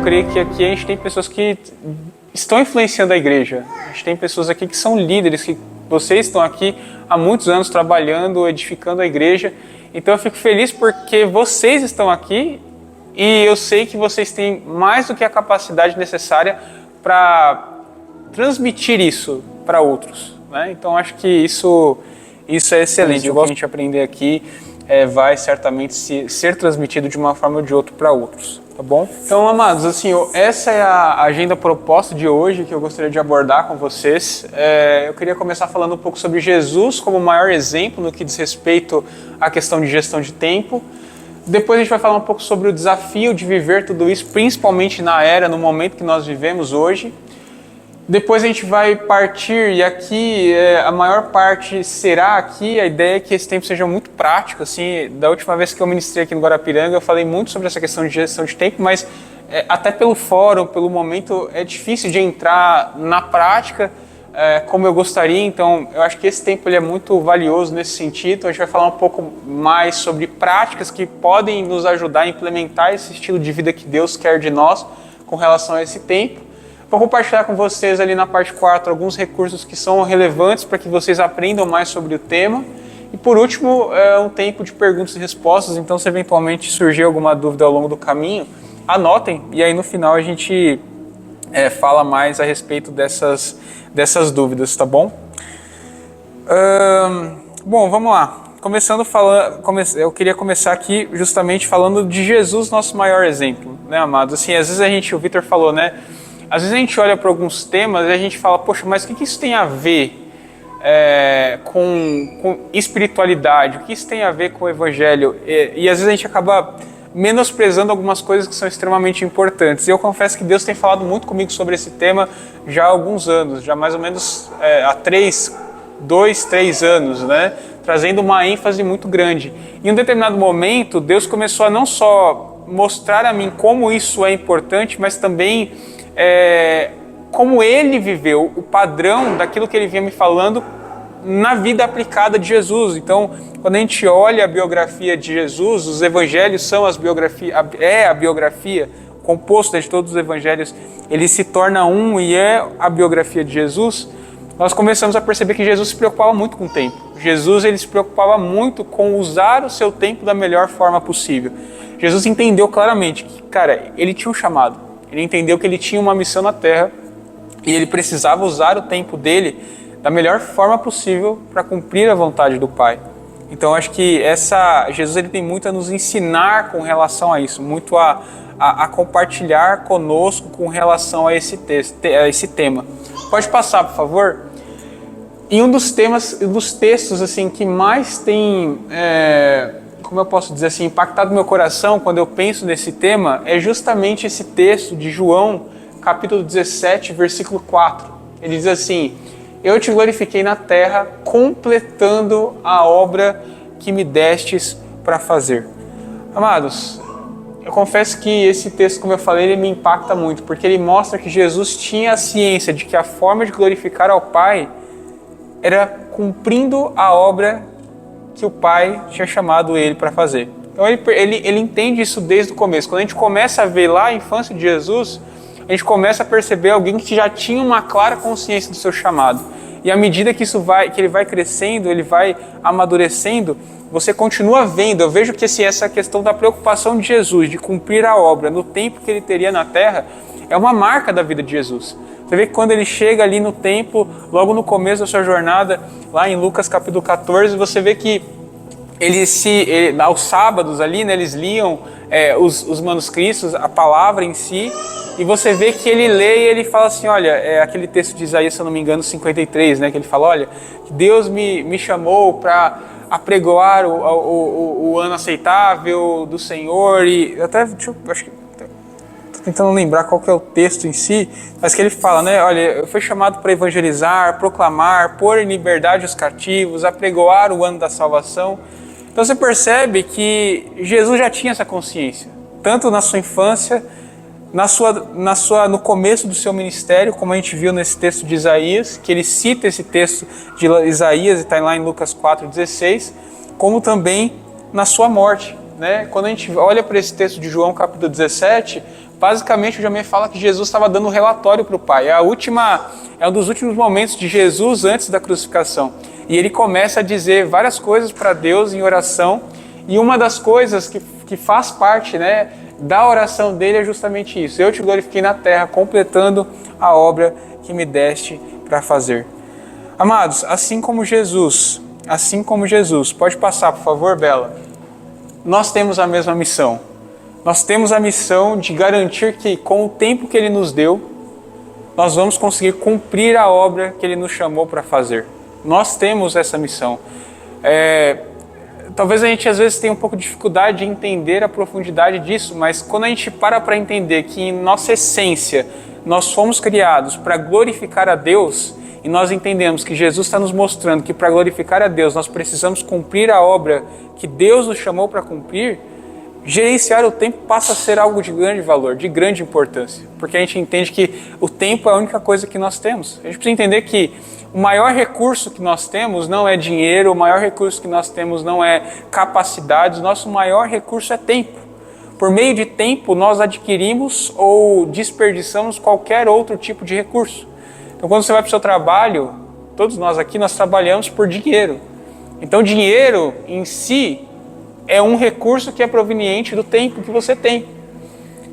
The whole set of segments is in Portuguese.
creio que aqui a gente tem pessoas que estão influenciando a igreja. A gente tem pessoas aqui que são líderes, que vocês estão aqui há muitos anos trabalhando, edificando a igreja. Então eu fico feliz porque vocês estão aqui e eu sei que vocês têm mais do que a capacidade necessária para transmitir isso para outros, né? Então acho que isso é excelente. O que a gente aprender aqui vai certamente ser transmitido de uma forma ou de outra para outros, tá bom? Então, amados, assim, essa é a agenda proposta de hoje que eu gostaria de abordar com vocês. Eu queria começar falando um pouco sobre Jesus como o maior exemplo no que diz respeito à questão de gestão de tempo. Depois a gente vai falar um pouco sobre o desafio de viver tudo isso, principalmente no momento que nós vivemos hoje. Depois a gente vai partir, e aqui a maior parte será aqui, a ideia é que esse tempo seja muito prático. Assim, da última vez que eu ministrei aqui no Guarapiranga, eu falei muito sobre essa questão de gestão de tempo, mas até pelo fórum, pelo momento, é difícil de entrar na prática como eu gostaria. Então, eu acho que esse tempo ele é muito valioso nesse sentido. Então, a gente vai falar um pouco mais sobre práticas que podem nos ajudar a implementar esse estilo de vida que Deus quer de nós com relação a esse tempo. Vou compartilhar com vocês ali na parte 4 alguns recursos que são relevantes para que vocês aprendam mais sobre o tema. E por último, um tempo de perguntas e respostas. Então, se eventualmente surgir alguma dúvida ao longo do caminho, anotem. E aí no final a gente fala mais a respeito dessas dúvidas, tá bom? Bom, vamos lá. Eu queria começar aqui justamente falando de Jesus, nosso maior exemplo, né, amados? Assim, às vezes o Vitor falou, né? Às vezes a gente olha para alguns temas e a gente fala, poxa, mas o que isso tem a ver com espiritualidade? O que isso tem a ver com o evangelho? E às vezes a gente acaba menosprezando algumas coisas que são extremamente importantes. E eu confesso que Deus tem falado muito comigo sobre esse tema já há alguns anos, já mais ou menos há 2, 3 anos, né? Trazendo uma ênfase muito grande. Em um determinado momento, Deus começou a não só mostrar a mim como isso é importante, mas também como ele viveu, o padrão daquilo que ele vinha me falando na vida aplicada de Jesus. Então, quando a gente olha a biografia de Jesus, os evangelhos são a biografia composta de todos os evangelhos, ele se torna um e é a biografia de Jesus. Nós começamos a perceber que Jesus se preocupava muito com o tempo. Jesus ele se preocupava muito com usar o seu tempo da melhor forma possível. Jesus entendeu claramente que, cara, ele tinha um chamado. Ele entendeu que ele tinha uma missão na Terra e ele precisava usar o tempo dele da melhor forma possível para cumprir a vontade do Pai. Então, acho que Jesus ele tem muito a nos ensinar com relação a isso, muito a compartilhar conosco com relação a esse tema. Pode passar, por favor? E um dos textos assim, que mais tem... como eu posso dizer assim, impactado meu coração quando eu penso nesse tema, é justamente esse texto de João, capítulo 17, versículo 4. Ele diz assim, eu te glorifiquei na terra, completando a obra que me destes para fazer. Amados, eu confesso que esse texto, como eu falei, ele me impacta muito, porque ele mostra que Jesus tinha a ciência de que a forma de glorificar ao Pai era cumprindo a obra que o Pai tinha chamado ele para fazer. Então ele entende isso desde o começo. Quando a gente começa a ver lá a infância de Jesus, a gente começa a perceber alguém que já tinha uma clara consciência do seu chamado. E à medida que ele vai crescendo, ele vai amadurecendo, você continua vendo. Eu vejo que essa questão da preocupação de Jesus, de cumprir a obra no tempo que ele teria na terra, é uma marca da vida de Jesus. Você vê que quando ele chega ali no templo, logo no começo da sua jornada, lá em Lucas capítulo 14, você vê que aos sábados ali, né, eles liam os manuscritos, a palavra em si, e você vê que ele lê e ele fala assim, olha, aquele texto de Isaías, se eu não me engano, 53, né, que ele fala, olha, que Deus me chamou para apregoar o ano aceitável do Senhor, e até, acho que tentando lembrar qual que é o texto em si, mas que ele fala, né? Olha, eu fui chamado para evangelizar, proclamar, pôr em liberdade os cativos, apregoar o ano da salvação. Então você percebe que Jesus já tinha essa consciência, tanto na sua infância, no começo do seu ministério, como a gente viu nesse texto de Isaías, que ele cita esse texto de Isaías, e está lá em Lucas 4,16, como também na sua morte, né? Quando a gente olha para esse texto de João capítulo 17, Basicamente, o Jamie fala que Jesus estava dando um relatório para o Pai. É um dos últimos momentos de Jesus antes da crucificação. E ele começa a dizer várias coisas para Deus em oração. E uma das coisas que faz parte, né, da oração dele é justamente isso. Eu te glorifiquei na terra, completando a obra que me deste para fazer. Amados, assim como Jesus, pode passar, por favor, Bela. Nós temos a mesma missão. Nós temos a missão de garantir que, com o tempo que Ele nos deu, nós vamos conseguir cumprir a obra que Ele nos chamou para fazer. Nós temos essa missão. Talvez a gente às vezes tenha um pouco de dificuldade de entender a profundidade disso, mas quando a gente para entender que em nossa essência nós fomos criados para glorificar a Deus, e nós entendemos que Jesus está nos mostrando que para glorificar a Deus nós precisamos cumprir a obra que Deus nos chamou para cumprir, gerenciar o tempo passa a ser algo de grande valor, de grande importância, porque a gente entende que o tempo é a única coisa que nós temos. A gente precisa entender que o maior recurso que nós temos não é dinheiro, o maior recurso que nós temos não é capacidades, o nosso maior recurso é tempo. Por meio de tempo nós adquirimos ou desperdiçamos qualquer outro tipo de recurso. Então quando você vai para o seu trabalho, todos nós aqui nós trabalhamos por dinheiro. Então dinheiro em si é um recurso que é proveniente do tempo que você tem.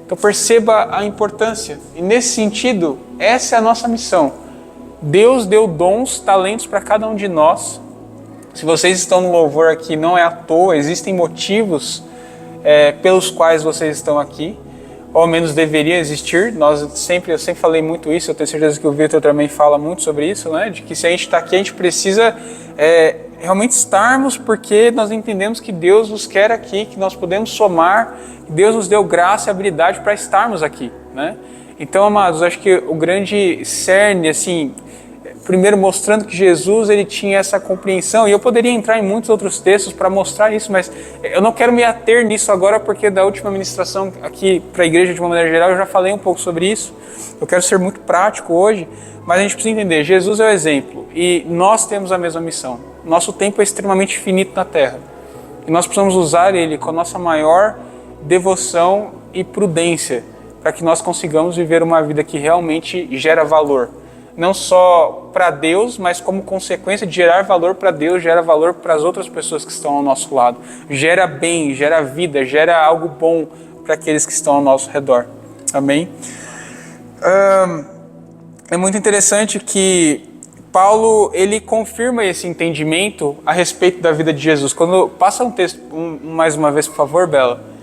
Então perceba a importância. E nesse sentido, essa é a nossa missão. Deus deu dons, talentos para cada um de nós. Se vocês estão no louvor aqui, não é à toa, existem motivos pelos quais vocês estão aqui. Ou ao menos deveria existir. Eu sempre falei muito isso, eu tenho certeza que o Victor também fala muito sobre isso, né? De que se a gente está aqui, a gente precisa realmente estarmos, porque nós entendemos que Deus nos quer aqui, que nós podemos somar, que Deus nos deu graça e habilidade para estarmos aqui, né? Então, amados, acho que o grande cerne, assim, primeiro mostrando que Jesus ele tinha essa compreensão, e eu poderia entrar em muitos outros textos para mostrar isso, mas eu não quero me ater nisso agora, porque da última ministração aqui para a igreja de uma maneira geral eu já falei um pouco sobre isso. Eu quero ser muito prático hoje, mas a gente precisa entender, Jesus é o exemplo e nós temos a mesma missão. Nosso tempo é extremamente finito na terra e nós precisamos usar ele com a nossa maior devoção e prudência para que nós consigamos viver uma vida que realmente gera valor. Não só para Deus, mas como consequência de gerar valor para Deus, gera valor para as outras pessoas que estão ao nosso lado. Gera bem, gera vida, gera algo bom para aqueles que estão ao nosso redor. Amém? É muito interessante que Paulo ele confirma esse entendimento a respeito da vida de Jesus. Quando passa um texto mais uma vez, por favor, Bela.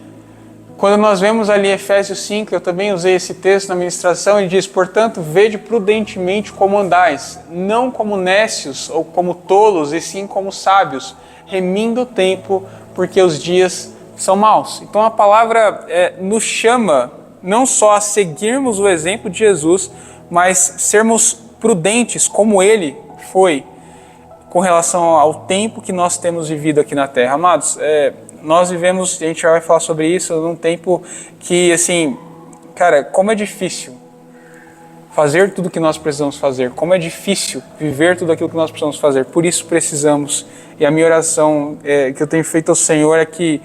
Quando nós vemos ali Efésios 5, eu também usei esse texto na ministração, ele diz: portanto, vede prudentemente como andais, não como nécios ou como tolos, e sim como sábios, remindo o tempo, porque os dias são maus. Então a palavra nos chama não só a seguirmos o exemplo de Jesus, mas sermos prudentes como ele foi com relação ao tempo que nós temos vivido aqui na Terra. Amados, nós vivemos, a gente já vai falar sobre isso, num tempo que, assim, cara, como é difícil fazer tudo o que nós precisamos fazer, como é difícil viver tudo aquilo que nós precisamos fazer, por isso precisamos, e a minha oração que eu tenho feito ao Senhor é que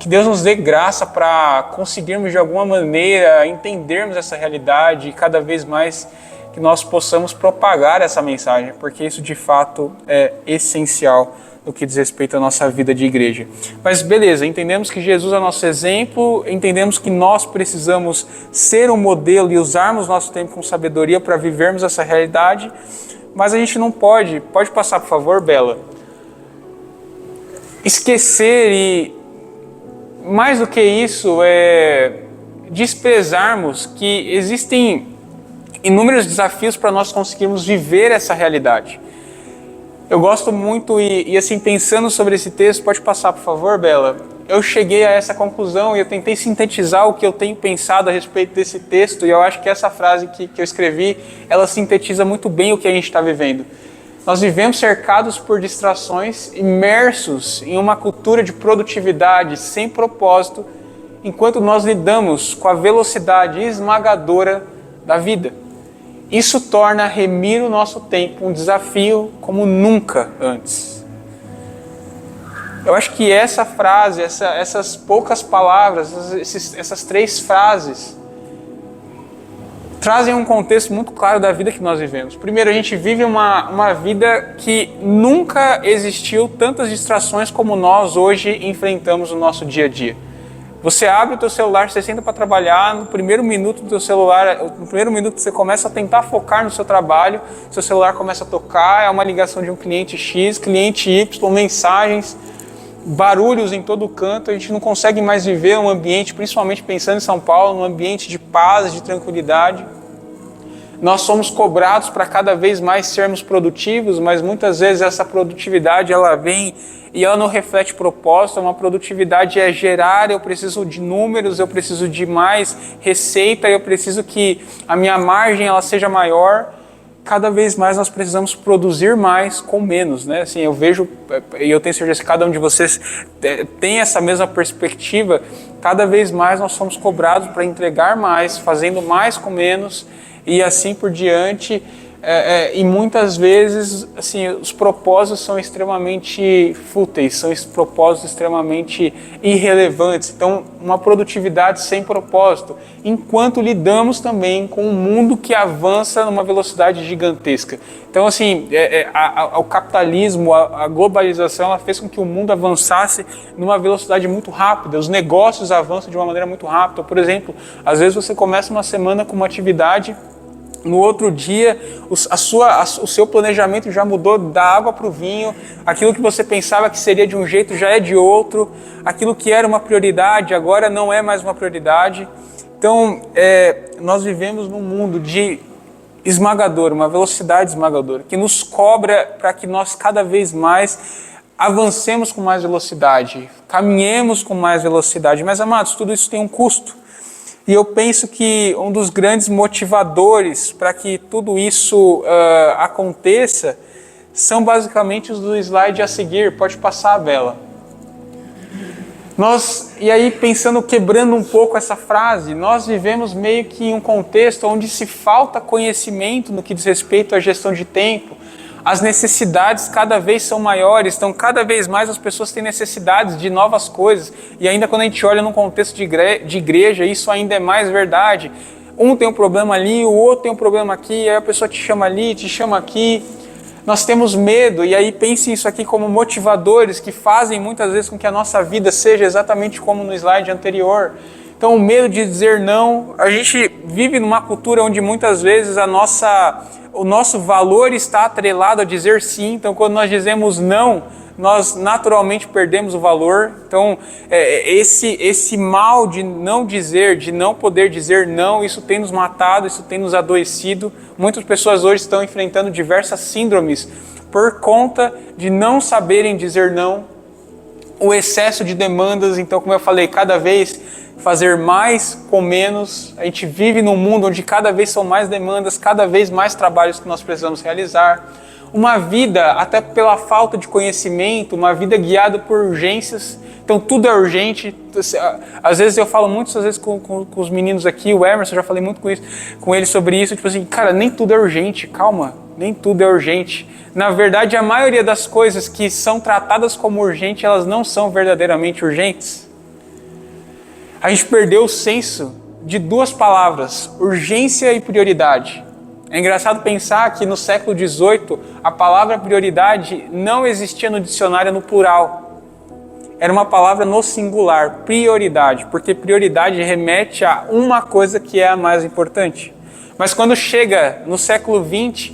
Deus nos dê graça para conseguirmos de alguma maneira entendermos essa realidade e cada vez mais que nós possamos propagar essa mensagem, porque isso de fato é essencial no que diz respeito à nossa vida de igreja. Mas beleza, entendemos que Jesus é nosso exemplo, entendemos que nós precisamos ser um modelo e usarmos nosso tempo com sabedoria para vivermos essa realidade, mas a gente não pode passar por favor, Bela, esquecer e mais do que isso, desprezarmos que existem inúmeros desafios para nós conseguirmos viver essa realidade. Eu gosto muito e assim, pensando sobre esse texto, pode passar, por favor, Bela? Eu cheguei a essa conclusão e eu tentei sintetizar o que eu tenho pensado a respeito desse texto, e eu acho que essa frase que eu escrevi, ela sintetiza muito bem o que a gente está vivendo. Nós vivemos cercados por distrações, imersos em uma cultura de produtividade sem propósito, enquanto nós lidamos com a velocidade esmagadora da vida. Isso torna remir o nosso tempo um desafio como nunca antes. Eu acho que essa frase, essas poucas palavras, essas 3 frases, trazem um contexto muito claro da vida que nós vivemos. Primeiro, a gente vive uma vida que nunca existiu tantas distrações como nós hoje enfrentamos no nosso dia a dia. Você abre o teu celular, você senta para trabalhar, no primeiro minuto do teu celular, no primeiro minuto você começa a tentar focar no seu trabalho, seu celular começa a tocar, é uma ligação de um cliente X, cliente Y, mensagens, barulhos em todo canto, a gente não consegue mais viver um ambiente, principalmente pensando em São Paulo, um ambiente de paz, de tranquilidade. Nós somos cobrados para cada vez mais sermos produtivos, mas muitas vezes essa produtividade ela vem e ela não reflete propósito. Uma produtividade é gerar, eu preciso de números, eu preciso de mais receita, eu preciso que a minha margem ela seja maior. Cada vez mais nós precisamos produzir mais com menos, né? Assim, eu vejo, e eu tenho certeza que cada um de vocês tem essa mesma perspectiva, cada vez mais nós somos cobrados para entregar mais, fazendo mais com menos, e assim por diante, e muitas vezes assim, os propósitos são extremamente fúteis, são propósitos extremamente irrelevantes. Então, uma produtividade sem propósito, enquanto lidamos também com um mundo que avança numa velocidade gigantesca. Então, assim, o capitalismo, a globalização, ela fez com que o mundo avançasse numa velocidade muito rápida, os negócios avançam de uma maneira muito rápida. Por exemplo, às vezes você começa uma semana com uma atividade, no outro dia o seu planejamento já mudou da água para o vinho, aquilo que você pensava que seria de um jeito já é de outro, aquilo que era uma prioridade agora não é mais uma prioridade. Então nós vivemos num mundo de esmagador, uma velocidade esmagadora, que nos cobra para que nós cada vez mais avancemos com mais velocidade, caminhemos com mais velocidade. Mas, amados, tudo isso tem um custo. E eu penso que um dos grandes motivadores para que tudo isso aconteça são basicamente os do slide a seguir. Pode passar a vela. E aí pensando, quebrando um pouco essa frase, nós vivemos meio que em um contexto onde se falta conhecimento no que diz respeito à gestão de tempo. As necessidades cada vez são maiores, então cada vez mais as pessoas têm necessidades de novas coisas. E ainda quando a gente olha num contexto de igreja, isso ainda é mais verdade. Um tem um problema ali, o outro tem um problema aqui, aí a pessoa te chama ali, te chama aqui. Nós temos medo, e aí pense isso aqui como motivadores que fazem muitas vezes com que a nossa vida seja exatamente como no slide anterior. Então o medo de dizer não, a gente vive numa cultura onde muitas vezes o nosso valor está atrelado a dizer sim. Então quando nós dizemos não, nós naturalmente perdemos o valor. Então esse mal de não dizer, de não poder dizer não, isso tem nos matado, isso tem nos adoecido. Muitas pessoas hoje estão enfrentando diversas síndromes por conta de não saberem dizer não. O excesso de demandas, então como eu falei, cada vez fazer mais com menos. A gente vive num mundo onde cada vez são mais demandas, cada vez mais trabalhos que nós precisamos realizar. Uma vida, até pela falta de conhecimento, uma vida guiada por urgências. Então tudo é urgente. Às vezes eu falo muito, às vezes com os meninos aqui, o Emerson, eu já falei muito com ele sobre isso, tipo assim, cara, nem tudo é urgente, calma, nem tudo é urgente. Na verdade, a maioria das coisas que são tratadas como urgente, elas não são verdadeiramente urgentes. A gente perdeu o senso de duas palavras, urgência e prioridade. É engraçado pensar que no século XVIII a palavra prioridade não existia no dicionário no plural. Era uma palavra no singular, prioridade, porque prioridade remete a uma coisa que é a mais importante. Mas quando chega no século XX,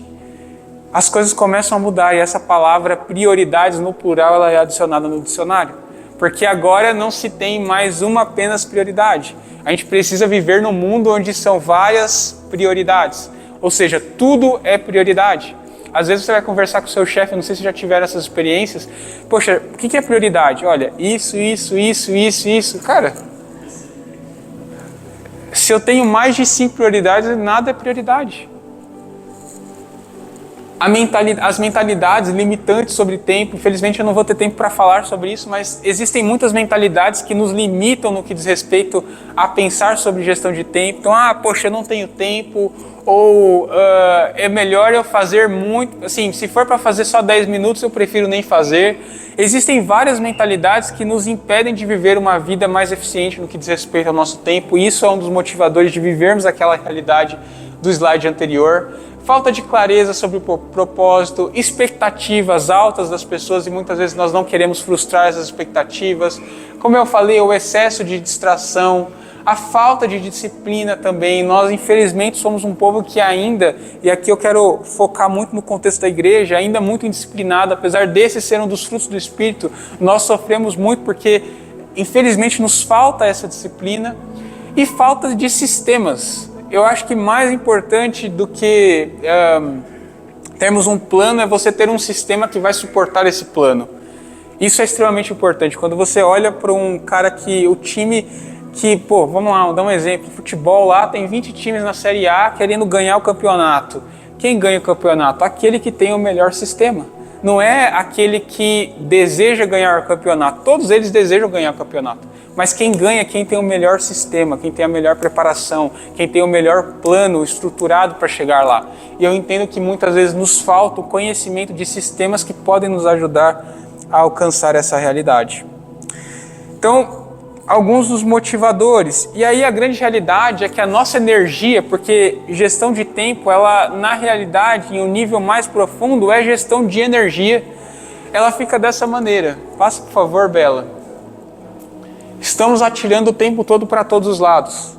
as coisas começam a mudar e essa palavra prioridades no plural ela é adicionada no dicionário. Porque agora não se tem mais uma apenas prioridade. A gente precisa viver num mundo onde são várias prioridades. Ou seja, tudo é prioridade. Às vezes você vai conversar com o seu chefe, não sei se já tiveram essas experiências. Poxa, o que é prioridade? Olha, isso. Cara, se eu tenho mais de 5 prioridades, nada é prioridade. As mentalidades limitantes sobre tempo, infelizmente eu não vou ter tempo para falar sobre isso, mas existem muitas mentalidades que nos limitam no que diz respeito a pensar sobre gestão de tempo. Então, poxa, eu não tenho tempo, ou é melhor eu fazer muito, assim, se for para fazer só 10 minutos, eu prefiro nem fazer. Existem várias mentalidades que nos impedem de viver uma vida mais eficiente no que diz respeito ao nosso tempo, e isso é um dos motivadores de vivermos aquela realidade do slide anterior. Falta de clareza sobre o propósito, expectativas altas das pessoas e muitas vezes nós não queremos frustrar essas expectativas. Como eu falei, o excesso de distração, a falta de disciplina também. Nós, infelizmente, somos um povo que ainda, e aqui eu quero focar muito no contexto da igreja, ainda muito indisciplinado, apesar desse ser um dos frutos do Espírito, nós sofremos muito porque, infelizmente, nos falta essa disciplina e falta de sistemas. Eu acho que mais importante do que termos um plano é você ter um sistema que vai suportar esse plano. Isso é extremamente importante. Quando você olha para um cara que o time que, vamos lá, vou dar um exemplo. Futebol lá tem 20 times na Série A querendo ganhar o campeonato. Quem ganha o campeonato? Aquele que tem o melhor sistema. Não é aquele que deseja ganhar o campeonato. Todos eles desejam ganhar o campeonato. Mas quem ganha é quem tem o melhor sistema, quem tem a melhor preparação, quem tem o melhor plano estruturado para chegar lá. E eu entendo que muitas vezes nos falta o conhecimento de sistemas que podem nos ajudar a alcançar essa realidade. Então, alguns dos motivadores. E aí a grande realidade é que a nossa energia, porque gestão de tempo, ela na realidade, em um nível mais profundo, é gestão de energia. Ela fica dessa maneira. Passa, por favor, Bela. Estamos atirando o tempo todo para todos os lados.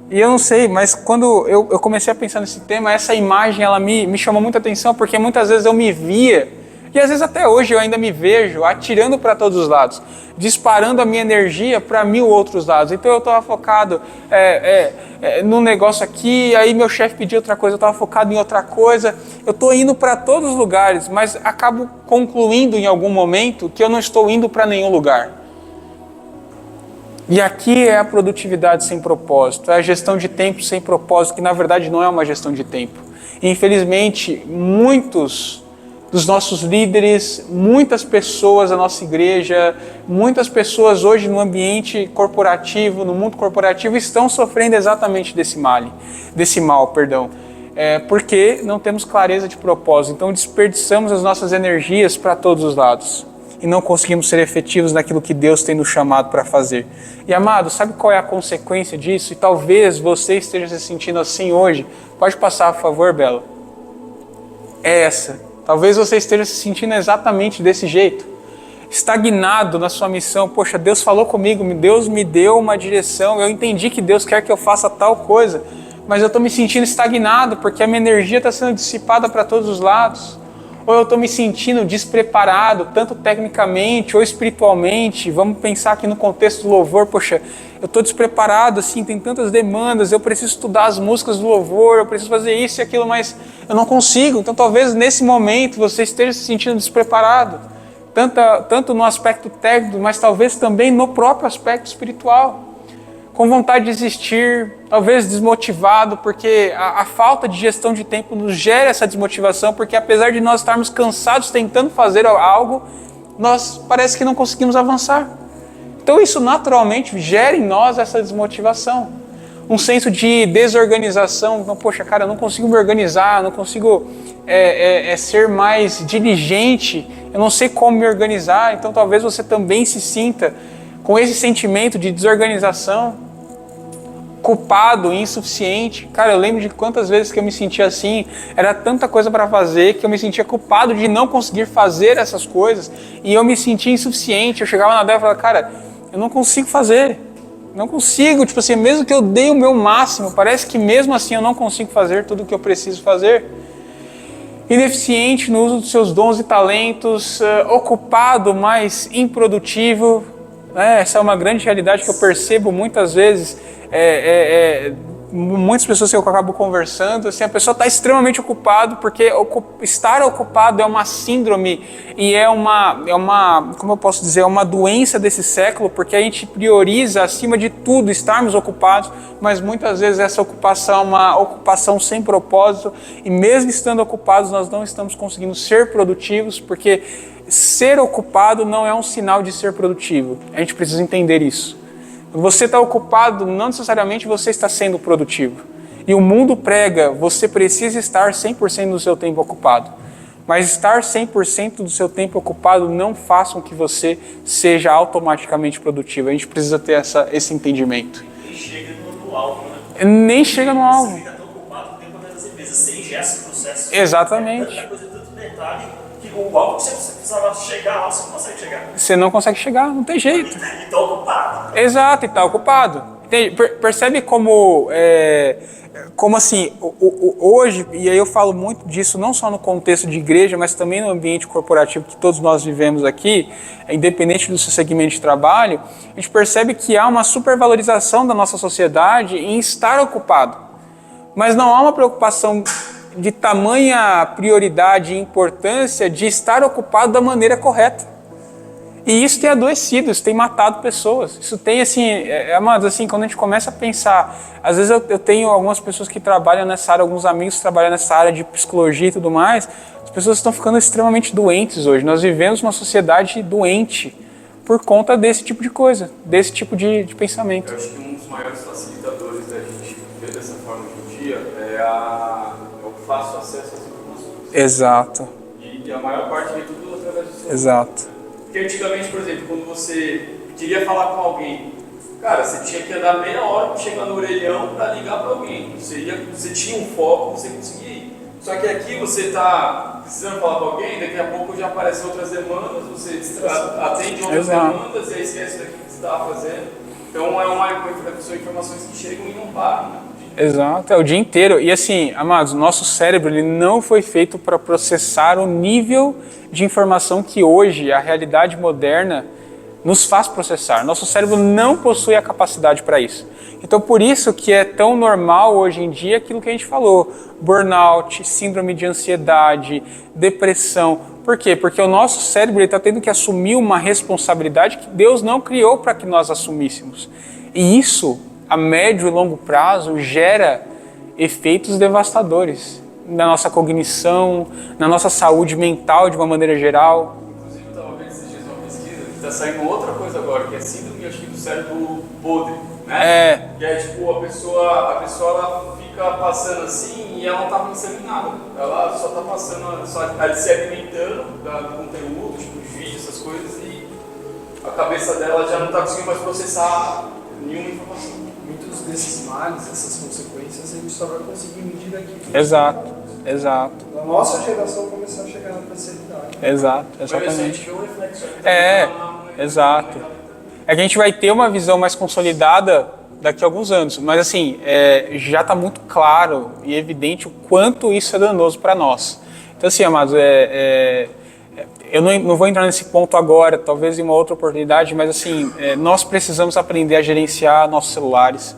E eu não sei, mas quando eu comecei a pensar nesse tema, essa imagem ela me chamou muita atenção, porque muitas vezes eu me via, e às vezes até hoje eu ainda me vejo atirando para todos os lados, disparando a minha energia para 1000 outros lados. Então eu estava focado num negócio aqui, aí meu chefe pediu outra coisa, eu estava focado em outra coisa. Eu estou indo para todos os lugares, mas acabo concluindo em algum momento que eu não estou indo para nenhum lugar. E aqui é a produtividade sem propósito, é a gestão de tempo sem propósito, que na verdade não é uma gestão de tempo. E, infelizmente, muitos dos nossos líderes, muitas pessoas da nossa igreja, muitas pessoas hoje no ambiente corporativo, no mundo corporativo, estão sofrendo exatamente desse mal, porque não temos clareza de propósito. Então desperdiçamos as nossas energias para todos os lados e não conseguimos ser efetivos naquilo que Deus tem nos chamado para fazer. E amado, sabe qual é a consequência disso? E talvez você esteja se sentindo assim hoje. Pode passar, por favor, Bela. É essa. Talvez você esteja se sentindo exatamente desse jeito. Estagnado na sua missão. Poxa, Deus falou comigo, Deus me deu uma direção, eu entendi que Deus quer que eu faça tal coisa, mas eu estou me sentindo estagnado porque a minha energia está sendo dissipada para todos os lados. Ou eu estou me sentindo despreparado, tanto tecnicamente ou espiritualmente. Vamos pensar aqui no contexto do louvor. Poxa, eu estou despreparado, assim, tem tantas demandas, eu preciso estudar as músicas do louvor, eu preciso fazer isso e aquilo, mas eu não consigo. Então talvez nesse momento você esteja se sentindo despreparado, tanto no aspecto técnico, mas talvez também no próprio aspecto espiritual. Com vontade de desistir, talvez desmotivado, porque a falta de gestão de tempo nos gera essa desmotivação, porque apesar de nós estarmos cansados tentando fazer algo, nós parece que não conseguimos avançar. Então isso naturalmente gera em nós essa desmotivação, um senso de desorganização. Então, poxa, cara, eu não consigo me organizar, não consigo ser mais diligente, eu não sei como me organizar. Então talvez você também se sinta com esse sentimento de desorganização, culpado, insuficiente. Cara, eu lembro de quantas vezes que eu me sentia assim, era tanta coisa para fazer que eu me sentia culpado de não conseguir fazer essas coisas e eu me sentia insuficiente. Eu chegava na Débora e falava, cara, eu não consigo fazer, não consigo, tipo assim, mesmo que eu dei o meu máximo, parece que mesmo assim eu não consigo fazer tudo o que eu preciso fazer. Ineficiente no uso dos seus dons e talentos, ocupado, mas improdutivo. Essa é uma grande realidade que eu percebo muitas vezes, muitas pessoas que eu acabo conversando, assim, a pessoa está extremamente ocupada, porque estar ocupado é uma síndrome e é uma, como eu posso dizer, é uma doença desse século, porque a gente prioriza acima de tudo estarmos ocupados, mas muitas vezes essa ocupação é uma ocupação sem propósito, e mesmo estando ocupados nós não estamos conseguindo ser produtivos, porque ser ocupado não é um sinal de ser produtivo. A gente precisa entender isso. Você está ocupado, não necessariamente você está sendo produtivo. E o mundo prega, você precisa estar 100% do seu tempo ocupado. Mas estar 100% do seu tempo ocupado não faça com que você seja automaticamente produtivo. A gente precisa ter esse entendimento. Nem chega no alvo, né? Nem chega no alvo. Você fica tão ocupado, o tempo coisa sem gesto, processo. Exatamente. É coisa, tanto detalhe, que o algo que você precisava chegar lá, você não consegue chegar. Você não consegue chegar, não tem jeito. E tá ocupado. Exato, e tá ocupado. Percebe como assim, hoje, e aí eu falo muito disso não só no contexto de igreja, mas também no ambiente corporativo que todos nós vivemos aqui, independente do seu segmento de trabalho, a gente percebe que há uma supervalorização da nossa sociedade em estar ocupado. Mas não há uma preocupação de tamanha prioridade e importância de estar ocupado da maneira correta. E isso tem adoecido, isso tem matado pessoas. Isso tem, assim, amados, assim, quando a gente começa a pensar, às vezes eu tenho algumas pessoas que trabalham nessa área, alguns amigos que trabalham nessa área de psicologia e tudo mais, as pessoas estão ficando extremamente doentes hoje. Nós vivemos uma sociedade doente por conta desse tipo de coisa, desse tipo de pensamento. Eu acho que um dos maiores facilitadores da gente ver dessa forma hoje em dia é o fácil acesso às informações. Exato. E a maior parte de tudo através do celular. Exato. Porque antigamente, por exemplo, quando você queria falar com alguém, cara, você tinha que andar meia hora para chegar no orelhão para ligar para alguém. Você tinha um foco, você conseguia ir. Só que aqui você está precisando falar com alguém, daqui a pouco já aparecem outras demandas, você atende outras demandas e aí esquece daquilo que você estava fazendo. Então são informações que chegam e não param, né? Exato, é o dia inteiro. E assim, amados, nosso cérebro ele não foi feito para processar o nível de informação que hoje a realidade moderna nos faz processar. Nosso cérebro não possui a capacidade para isso. Então, por isso que é tão normal hoje em dia aquilo que a gente falou: burnout, síndrome de ansiedade, depressão. Por quê? Porque o nosso cérebro está tendo que assumir uma responsabilidade que Deus não criou para que nós assumíssemos. E isso, a médio e longo prazo, gera efeitos devastadores na nossa cognição, na nossa saúde mental de uma maneira geral. Inclusive, eu estava vendo esses dias uma pesquisa que está saindo outra coisa agora, que é síndrome, acho que, do cérebro podre, né? Que é tipo, a pessoa ela fica passando assim e ela não está pensando em nada. Ela só está passando, só se alimentando do conteúdo, tipo, de vídeo, essas coisas, e a cabeça dela já não está conseguindo mais processar nenhuma informação. Muitos desses males, essas consequências, a gente só vai conseguir medir daqui. Exato. Exato. A nossa geração começar a chegar na terceira idade. Exato, exatamente. Exato. Exato. É que a gente vai ter uma visão mais consolidada daqui a alguns anos, mas assim, já está muito claro e evidente o quanto isso é danoso para nós. Então assim, amados, eu não vou entrar nesse ponto agora, talvez em uma outra oportunidade, mas assim, nós precisamos aprender a gerenciar nossos celulares.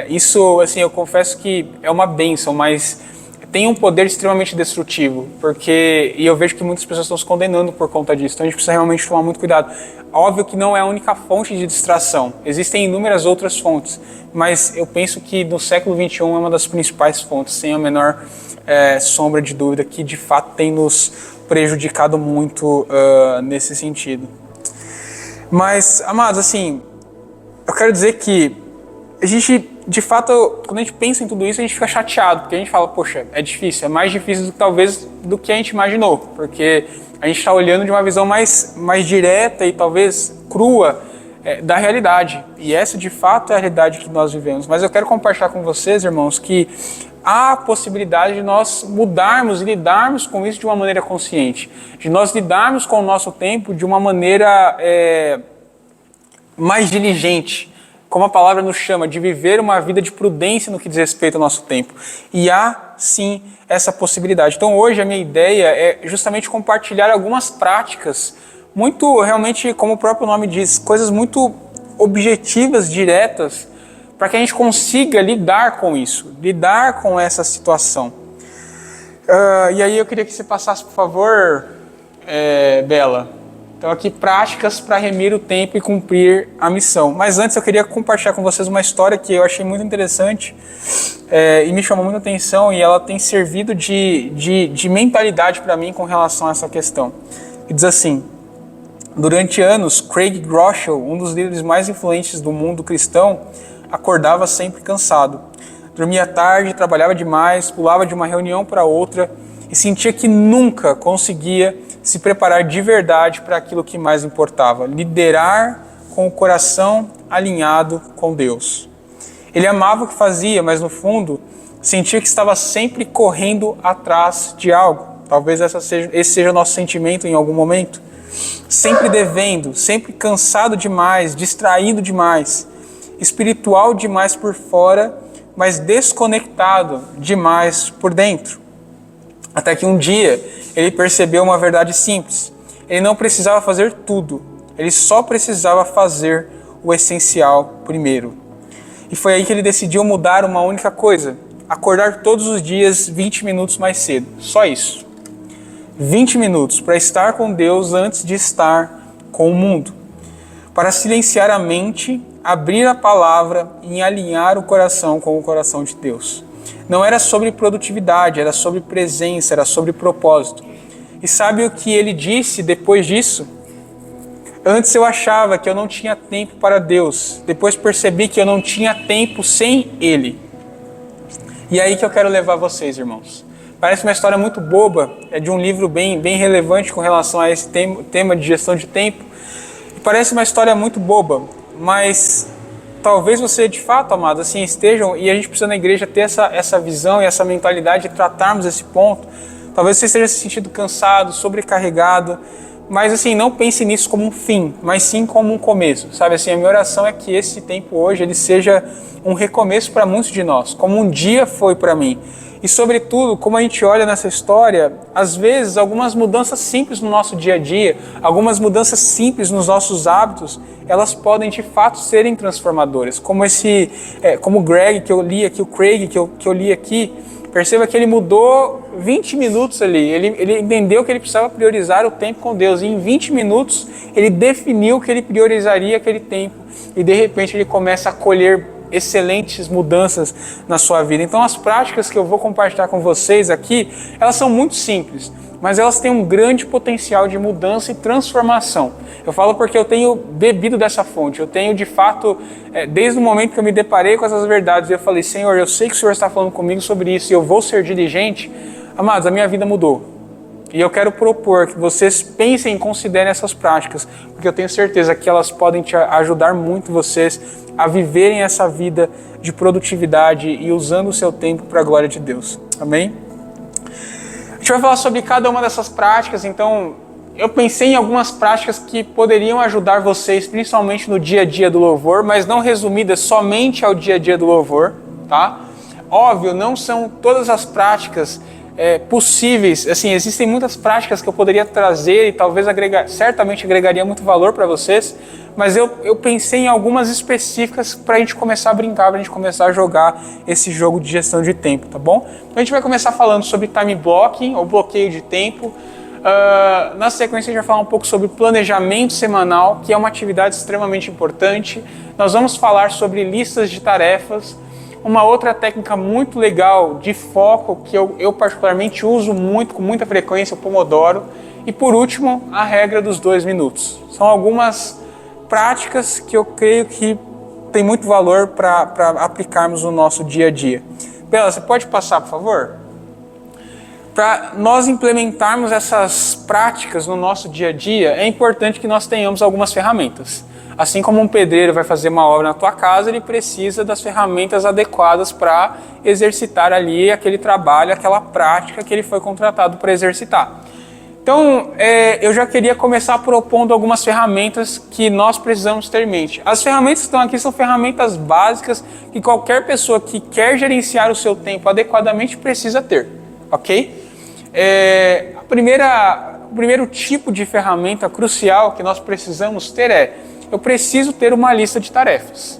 Isso, assim, eu confesso que é uma bênção, mas tem um poder extremamente destrutivo, e eu vejo que muitas pessoas estão se condenando por conta disso, então a gente precisa realmente tomar muito cuidado. Óbvio que não é a única fonte de distração, existem inúmeras outras fontes, mas eu penso que no século XXI é uma das principais fontes, sem a menor sombra de dúvida, que de fato tem nos prejudicado muito nesse sentido. Mas, amados, assim, eu quero dizer que a gente, de fato, quando a gente pensa em tudo isso, a gente fica chateado, porque a gente fala, poxa, é difícil, é mais difícil talvez do que a gente imaginou, porque a gente está olhando de uma visão mais direta e talvez crua da realidade, e essa de fato é a realidade que nós vivemos. Mas eu quero compartilhar com vocês, irmãos, que há a possibilidade de nós mudarmos e lidarmos com isso de uma maneira consciente, de nós lidarmos com o nosso tempo de uma maneira mais diligente, como a palavra nos chama, de viver uma vida de prudência no que diz respeito ao nosso tempo. E há, sim, essa possibilidade. Então, hoje, a minha ideia é justamente compartilhar algumas práticas, muito, realmente, como o próprio nome diz, coisas muito objetivas, diretas, para que a gente consiga lidar com isso, lidar com essa situação. E aí, eu queria que você passasse, por favor, Bela. Então aqui, práticas para remir o tempo e cumprir a missão. Mas antes eu queria compartilhar com vocês uma história que eu achei muito interessante e me chamou muita atenção, e ela tem servido de mentalidade para mim com relação a essa questão. E diz assim: durante anos, Craig Groeschel, um dos líderes mais influentes do mundo cristão, acordava sempre cansado. Dormia tarde, trabalhava demais, pulava de uma reunião para outra e sentia que nunca conseguia se preparar de verdade para aquilo que mais importava: liderar com o coração alinhado com Deus. Ele amava o que fazia, mas no fundo Sentir que estava sempre correndo atrás de algo. Talvez esse seja o nosso sentimento em algum momento. Sempre devendo, sempre cansado demais, distraído demais, espiritual demais por fora, mas desconectado demais por dentro. Até que um dia ele percebeu uma verdade simples. Ele não precisava fazer tudo, ele só precisava fazer o essencial primeiro. E foi aí que ele decidiu mudar uma única coisa: acordar todos os dias 20 minutos mais cedo. Só isso. 20 minutos para estar com Deus antes de estar com o mundo. Para silenciar a mente, abrir a palavra e alinhar o coração com o coração de Deus. Não era sobre produtividade, era sobre presença, era sobre propósito. E sabe o que ele disse depois disso? Antes eu achava que eu não tinha tempo para Deus. Depois percebi que eu não tinha tempo sem Ele. E é aí que eu quero levar vocês, irmãos. Parece uma história muito boba, é de um livro bem relevante com relação a esse tema de gestão de tempo. E parece uma história muito boba, mas talvez você de fato, amados, assim estejam, e a gente precisa na igreja ter essa visão e essa mentalidade de tratarmos esse ponto. Talvez você esteja se sentindo cansado, sobrecarregado, mas assim, não pense nisso como um fim, mas sim como um começo, sabe? Assim, a minha oração é que esse tempo hoje ele seja um recomeço para muitos de nós, como um dia foi para mim. E sobretudo, como a gente olha nessa história, às vezes algumas mudanças simples no nosso dia a dia, algumas mudanças simples nos nossos hábitos, elas podem de fato serem transformadoras. Como como o Greg que eu li aqui, o Craig que eu li aqui, perceba que ele mudou 20 minutos ali, ele entendeu que ele precisava priorizar o tempo com Deus, e em 20 minutos ele definiu que ele priorizaria aquele tempo, e de repente ele começa a colher excelentes mudanças na sua vida. Então as práticas que eu vou compartilhar com vocês aqui, elas são muito simples, mas elas têm um grande potencial de mudança e transformação. Eu falo porque eu tenho bebido dessa fonte, eu tenho de fato, desde o momento que eu me deparei com essas verdades, eu falei: Senhor, eu sei que o Senhor está falando comigo sobre isso e eu vou ser diligente. Amados, a minha vida mudou. E eu quero propor que vocês pensem e considerem essas práticas, porque eu tenho certeza que elas podem te ajudar muito vocês a viverem essa vida de produtividade e usando o seu tempo para a glória de Deus. Amém? A gente vai falar sobre cada uma dessas práticas, então eu pensei em algumas práticas que poderiam ajudar vocês, principalmente no dia a dia do louvor, mas não resumidas somente ao dia a dia do louvor, tá? Óbvio, não são todas as práticas possíveis, assim, existem muitas práticas que eu poderia trazer e talvez certamente agregaria muito valor para vocês, mas eu pensei em algumas específicas para a gente começar a brincar, para a gente começar a jogar esse jogo de gestão de tempo, tá bom? Então a gente vai começar falando sobre time blocking, ou bloqueio de tempo. Na sequência a gente vai falar um pouco sobre planejamento semanal, que é uma atividade extremamente importante. Nós vamos falar sobre listas de tarefas. Uma outra técnica muito legal de foco, que eu particularmente uso muito, com muita frequência, o Pomodoro. E por último, a regra dos 2 minutos. São algumas práticas que eu creio que tem muito valor para aplicarmos no nosso dia a dia. Bela, você pode passar, por favor? Para nós implementarmos essas práticas no nosso dia a dia, é importante que nós tenhamos algumas ferramentas. Assim como um pedreiro vai fazer uma obra na tua casa, ele precisa das ferramentas adequadas para exercitar ali aquele trabalho, aquela prática que ele foi contratado para exercitar. Então, eu já queria começar propondo algumas ferramentas que nós precisamos ter em mente. As ferramentas que estão aqui são ferramentas básicas que qualquer pessoa que quer gerenciar o seu tempo adequadamente precisa ter, ok? O primeiro tipo de ferramenta crucial que nós precisamos ter eu preciso ter uma lista de tarefas.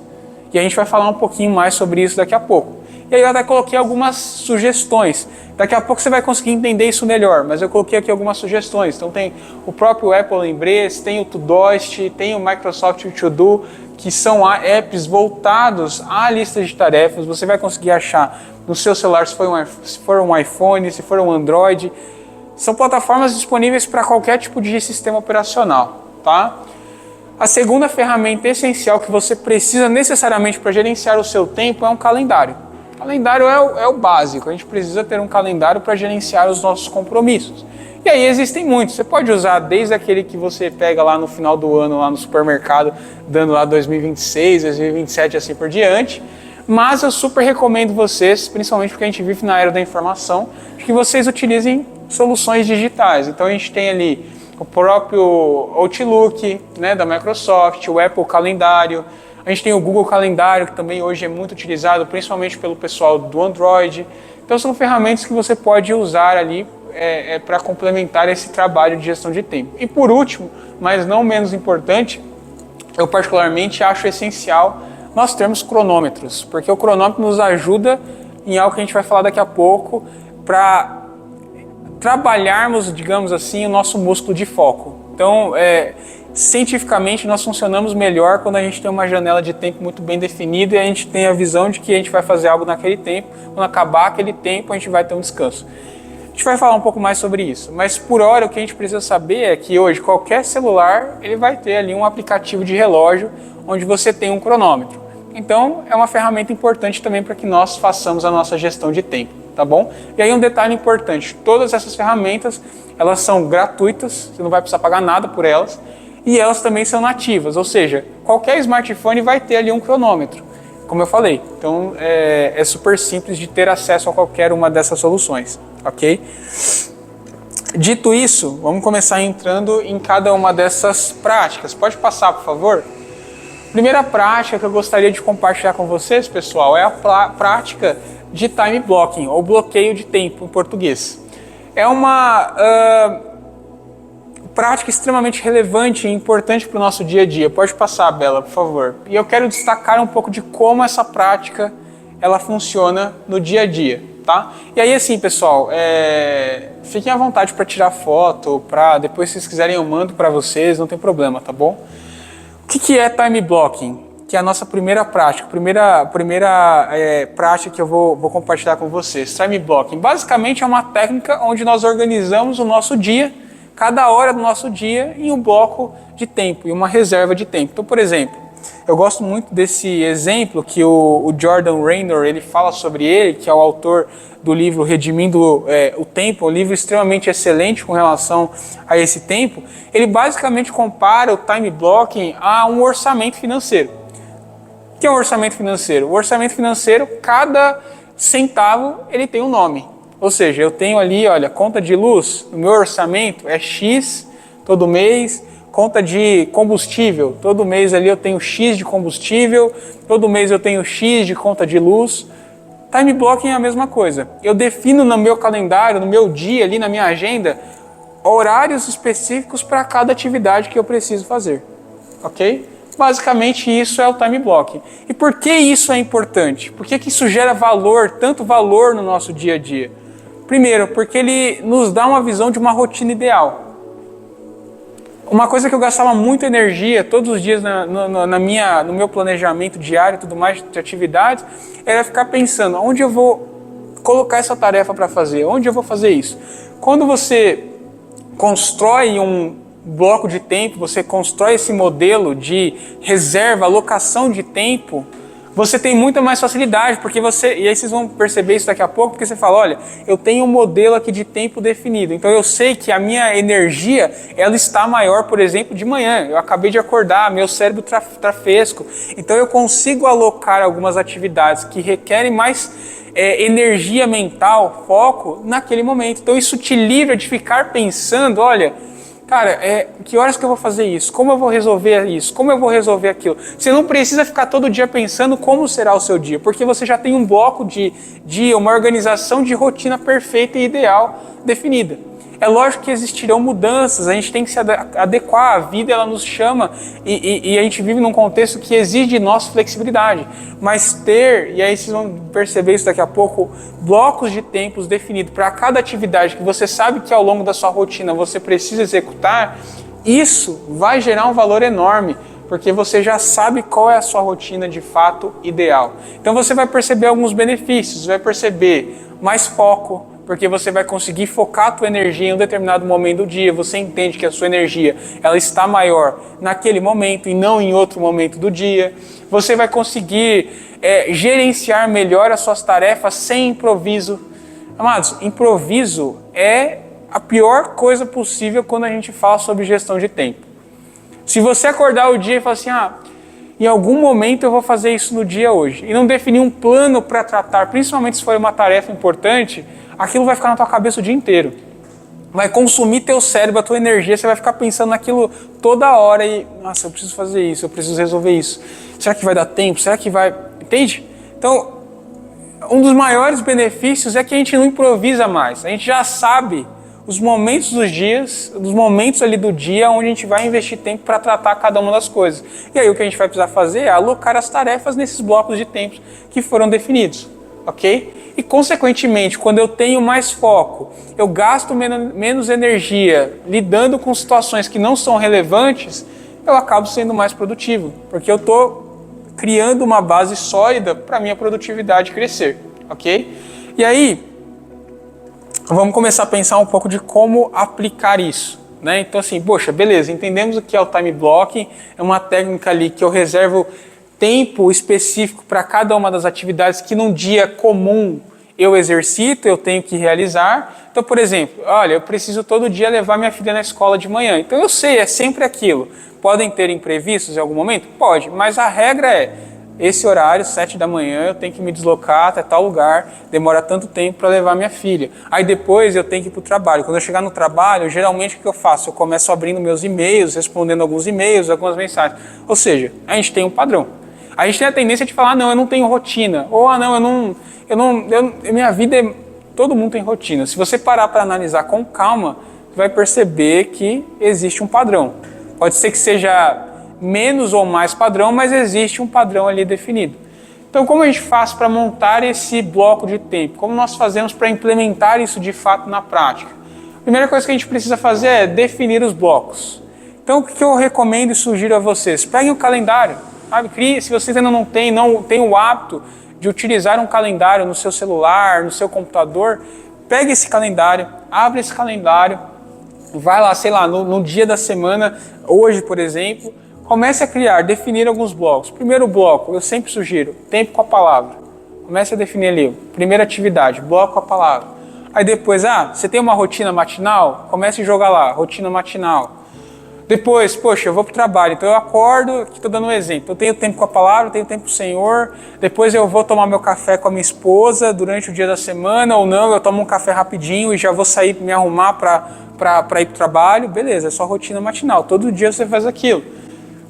E a gente vai falar um pouquinho mais sobre isso daqui a pouco. E aí eu até coloquei algumas sugestões. Daqui a pouco você vai conseguir entender isso melhor, mas eu coloquei aqui algumas sugestões. Então tem o próprio Apple Lembrete, tem o Todoist, tem o Microsoft To Do, que são apps voltados à lista de tarefas. Você vai conseguir achar no seu celular, se for um iPhone, se for um Android. São plataformas disponíveis para qualquer tipo de sistema operacional, tá? A segunda ferramenta essencial que você precisa necessariamente para gerenciar o seu tempo é um calendário. O calendário é o básico, a gente precisa ter um calendário para gerenciar os nossos compromissos. E aí existem muitos, você pode usar desde aquele que você pega lá no final do ano, lá no supermercado, dando lá 2026, 2027 assim por diante, Mas eu super recomendo vocês, principalmente porque a gente vive na era da informação, que vocês utilizem soluções digitais. Então a gente tem ali o próprio Outlook, né, da Microsoft, o Apple Calendário, a gente tem o Google Calendário, que também hoje é muito utilizado, principalmente pelo pessoal do Android. Então são ferramentas que você pode usar ali para complementar esse trabalho de gestão de tempo. E por último, mas não menos importante, eu particularmente acho essencial nós termos cronômetros, porque o cronômetro nos ajuda em algo que a gente vai falar daqui a pouco, para trabalharmos, digamos assim, o nosso músculo de foco. Então, cientificamente, nós funcionamos melhor quando a gente tem uma janela de tempo muito bem definida e a gente tem a visão de que a gente vai fazer algo naquele tempo. Quando acabar aquele tempo, a gente vai ter um descanso. A gente vai falar um pouco mais sobre isso, mas por hora o que a gente precisa saber é que hoje qualquer celular ele vai ter ali um aplicativo de relógio onde você tem um cronômetro. Então, é uma ferramenta importante também para que nós façamos a nossa gestão de tempo, tá bom? E aí um detalhe importante, todas essas ferramentas, elas são gratuitas, você não vai precisar pagar nada por elas, e elas também são nativas, ou seja, qualquer smartphone vai ter ali um cronômetro, como eu falei. Então, é super simples de ter acesso a qualquer uma dessas soluções, ok? Dito isso, vamos começar entrando em cada uma dessas práticas. Pode passar, por favor? Primeira prática que eu gostaria de compartilhar com vocês, pessoal, é a prática de time blocking, ou bloqueio de tempo em português. É uma prática extremamente relevante e importante para o nosso dia a dia. Pode passar, Bela, por favor. E eu quero destacar um pouco de como essa prática ela funciona no dia a dia, tá? E aí, assim, pessoal, fiquem à vontade para tirar foto, para depois, se vocês quiserem, eu mando para vocês, não tem problema, tá bom? O que é time blocking? Que é a nossa primeira prática, primeira prática que eu vou compartilhar com vocês. Time blocking, basicamente é uma técnica onde nós organizamos o nosso dia, cada hora do nosso dia, em um bloco de tempo, em uma reserva de tempo. Então, por exemplo, eu gosto muito desse exemplo que o Jordan Raynor, ele fala sobre ele, que é o autor do livro Redimindo o Tempo, um livro extremamente excelente com relação a esse tempo. Ele basicamente compara o time blocking a um orçamento financeiro. O que é um orçamento financeiro? O orçamento financeiro, cada centavo, ele tem um nome. Ou seja, eu tenho ali, olha, conta de luz, o meu orçamento é X todo mês, conta de combustível, todo mês ali eu tenho X de combustível, todo mês eu tenho X de conta de luz. Time blocking é a mesma coisa. Eu defino no meu calendário, no meu dia, ali na minha agenda, horários específicos para cada atividade que eu preciso fazer. Ok? Basicamente isso é o time blocking. E por que isso é importante? Por que isso gera valor, tanto valor no nosso dia a dia? Primeiro, porque ele nos dá uma visão de uma rotina ideal. Uma coisa que eu gastava muita energia todos os dias no meu planejamento diário e tudo mais de atividades, era ficar pensando, onde eu vou colocar essa tarefa para fazer? Onde eu vou fazer isso? Quando você constrói um bloco de tempo, você constrói esse modelo de reserva, alocação de tempo, você tem muita mais facilidade, porque e aí vocês vão perceber isso daqui a pouco, porque você fala, olha, eu tenho um modelo aqui de tempo definido, então eu sei que a minha energia, ela está maior, por exemplo, de manhã, eu acabei de acordar, meu cérebro tá fresco, então eu consigo alocar algumas atividades que requerem mais energia mental, foco, naquele momento, então isso te livra de ficar pensando, olha, cara, que horas que eu vou fazer isso? Como eu vou resolver isso? Como eu vou resolver aquilo? Você não precisa ficar todo dia pensando como será o seu dia, porque você já tem um bloco de dia, uma organização de rotina perfeita e ideal definida. É lógico que existirão mudanças, a gente tem que se adequar, a vida ela nos chama e a gente vive num contexto que exige de nós flexibilidade. Mas e aí vocês vão perceber isso daqui a pouco, blocos de tempos definidos para cada atividade que você sabe que ao longo da sua rotina você precisa executar, isso vai gerar um valor enorme, porque você já sabe qual é a sua rotina de fato ideal. Então você vai perceber alguns benefícios, vai perceber mais foco, porque você vai conseguir focar a tua energia em um determinado momento do dia, você entende que a sua energia ela está maior naquele momento e não em outro momento do dia, você vai conseguir gerenciar melhor as suas tarefas sem improviso. Amados, improviso é a pior coisa possível quando a gente fala sobre gestão de tempo. Se você acordar o dia e falar assim, em algum momento eu vou fazer isso no dia hoje. E não definir um plano para tratar, principalmente se for uma tarefa importante, aquilo vai ficar na tua cabeça o dia inteiro. Vai consumir teu cérebro, a tua energia, você vai ficar pensando naquilo toda hora e, nossa, eu preciso fazer isso, eu preciso resolver isso. Será que vai dar tempo? Será que vai... Entende? Então, um dos maiores benefícios é que a gente não improvisa mais. A gente já sabe os momentos dos dias, os momentos ali do dia onde a gente vai investir tempo para tratar cada uma das coisas. E aí o que a gente vai precisar fazer é alocar as tarefas nesses blocos de tempos que foram definidos, ok? E consequentemente, quando eu tenho mais foco, eu gasto menos energia lidando com situações que não são relevantes, eu acabo sendo mais produtivo, porque eu estou criando uma base sólida para a minha produtividade crescer, ok? E aí, vamos começar a pensar um pouco de como aplicar isso, né? Então assim, poxa, beleza, entendemos o que é o time blocking, é uma técnica ali que eu reservo tempo específico para cada uma das atividades que num dia comum eu exercito, eu tenho que realizar. Então, por exemplo, olha, eu preciso todo dia levar minha filha na escola de manhã, então eu sei, é sempre aquilo. Podem ter imprevistos em algum momento? Pode, mas a regra é, esse horário, 7 da manhã, eu tenho que me deslocar até tal lugar, demora tanto tempo para levar minha filha. Aí depois eu tenho que ir para o trabalho. Quando eu chegar no trabalho, geralmente o que eu faço? Eu começo abrindo meus e-mails, respondendo alguns e-mails, algumas mensagens. Ou seja, a gente tem um padrão. A gente tem a tendência de falar, não, eu não tenho rotina. Ou, minha vida é... Todo mundo tem rotina. Se você parar para analisar com calma, você vai perceber que existe um padrão. Pode ser que seja menos ou mais padrão, mas existe um padrão ali definido. Então, como a gente faz para montar esse bloco de tempo? Como nós fazemos para implementar isso de fato na prática? A primeira coisa que a gente precisa fazer é definir os blocos. Então, o que eu recomendo e sugiro a vocês? Peguem o calendário. Sabe? Se vocês ainda não têm o hábito de utilizar um calendário no seu celular, no seu computador, pegue esse calendário, abre esse calendário, vai lá, sei lá, no dia da semana, hoje, por exemplo, comece a criar, definir alguns blocos. Primeiro bloco, eu sempre sugiro, tempo com a palavra. Comece a definir ali, primeira atividade, bloco com a palavra. Aí depois, você tem uma rotina matinal? Comece a jogar lá, rotina matinal. Depois, poxa, eu vou para o trabalho, então eu acordo, aqui estou dando um exemplo, eu tenho tempo com a palavra, eu tenho tempo com o Senhor, depois eu vou tomar meu café com a minha esposa durante o dia da semana, ou não, eu tomo um café rapidinho e já vou sair, me arrumar para ir para o trabalho, beleza, é só rotina matinal, todo dia você faz aquilo.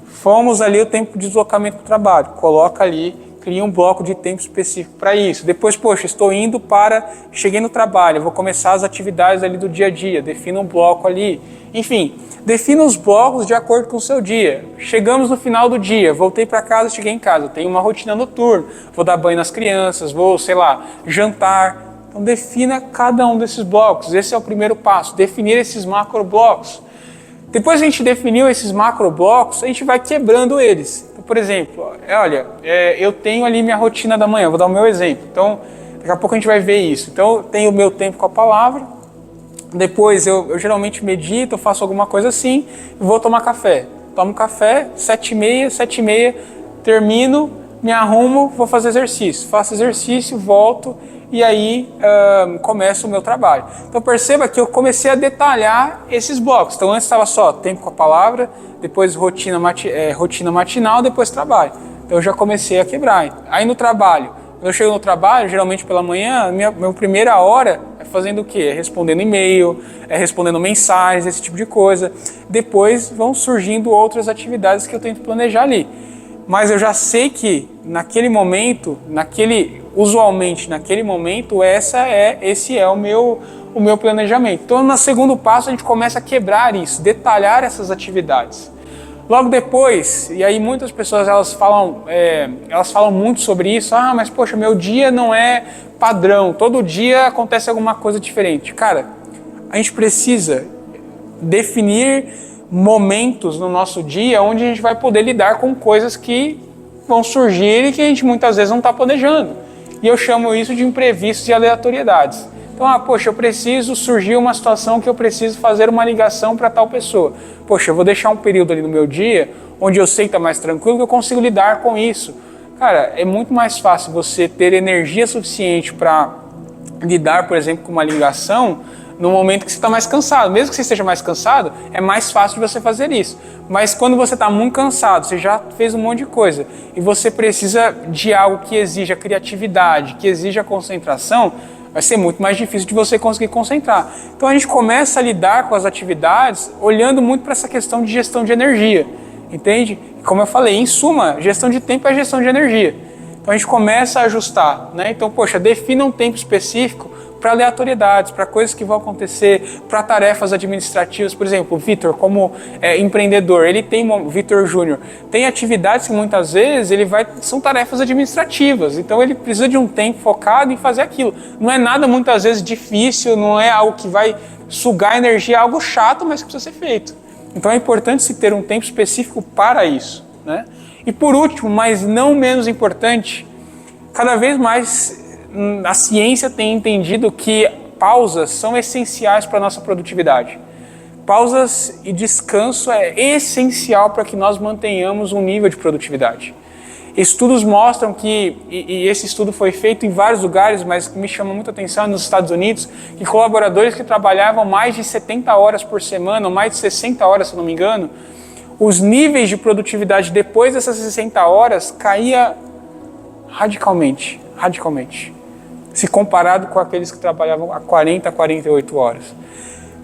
Fomos ali o tempo de deslocamento para o trabalho, coloca ali, cria um bloco de tempo específico para isso. Depois, poxa, cheguei no trabalho, vou começar as atividades ali do dia a dia, defina um bloco ali. Enfim, defina os blocos de acordo com o seu dia. Chegamos no final do dia, voltei para casa, cheguei em casa, tenho uma rotina noturna, vou dar banho nas crianças, vou, sei lá, jantar. Então defina cada um desses blocos, esse é o primeiro passo, definir esses macro blocos. Depois que a gente definiu esses macro blocos, a gente vai quebrando eles. Então, por exemplo, eu tenho ali minha rotina da manhã, vou dar o meu exemplo. Então, daqui a pouco a gente vai ver isso. Então, eu tenho o meu tempo com a palavra, depois eu geralmente medito, faço alguma coisa assim, e vou tomar café. Tomo café, 7h30, termino, me arrumo, vou fazer exercício. Faço exercício, volto, e aí começa o meu trabalho. Então perceba que eu comecei a detalhar esses blocos. Então antes estava só tempo com a palavra, depois rotina matinal, depois trabalho. Então eu já comecei a quebrar. Aí no trabalho, quando eu chego no trabalho, geralmente pela manhã, minha primeira hora é fazendo o quê? É respondendo e-mail, é respondendo mensagens, esse tipo de coisa. Depois vão surgindo outras atividades que eu tento planejar ali. Mas eu já sei que naquele momento, usualmente naquele momento, esse é o meu planejamento. Então no segundo passo a gente começa a quebrar isso, detalhar essas atividades. Logo depois, e aí muitas pessoas elas falam muito sobre isso, mas poxa, meu dia não é padrão, todo dia acontece alguma coisa diferente. Cara, a gente precisa definir momentos no nosso dia onde a gente vai poder lidar com coisas que vão surgir e que a gente muitas vezes não está planejando. E eu chamo isso de imprevistos e aleatoriedades. Então, surgiu uma situação que eu preciso fazer uma ligação para tal pessoa. Poxa, eu vou deixar um período ali no meu dia onde eu sei que está mais tranquilo, que eu consigo lidar com isso. Cara, é muito mais fácil você ter energia suficiente para lidar, por exemplo, com uma ligação no momento que você está mais cansado. Mesmo que você esteja mais cansado, é mais fácil de você fazer isso. Mas quando você está muito cansado, você já fez um monte de coisa, e você precisa de algo que exija criatividade, que exija concentração, vai ser muito mais difícil de você conseguir concentrar. Então a gente começa a lidar com as atividades olhando muito para essa questão de gestão de energia, entende? Como eu falei, em suma, gestão de tempo é gestão de energia. Então a gente começa a ajustar, né? Então, poxa, defina um tempo específico para aleatoriedades, para coisas que vão acontecer, para tarefas administrativas. Por exemplo, o Vitor, como empreendedor, ele tem, Vitor Júnior, tem atividades que muitas vezes são tarefas administrativas, então ele precisa de um tempo focado em fazer aquilo. Não é nada muitas vezes difícil, não é algo que vai sugar energia, é algo chato, mas que precisa ser feito. Então é importante se ter um tempo específico para isso, né? E por último, mas não menos importante, cada vez mais a ciência tem entendido que pausas são essenciais para a nossa produtividade. Pausas e descanso é essencial para que nós mantenhamos um nível de produtividade. Estudos mostram que, e esse estudo foi feito em vários lugares, mas que me chama muita atenção nos Estados Unidos, que colaboradores que trabalhavam mais de 70 horas por semana, ou mais de 60 horas, se não me engano, os níveis de produtividade depois dessas 60 horas caía radicalmente, se comparado com aqueles que trabalhavam a 40, 48 horas.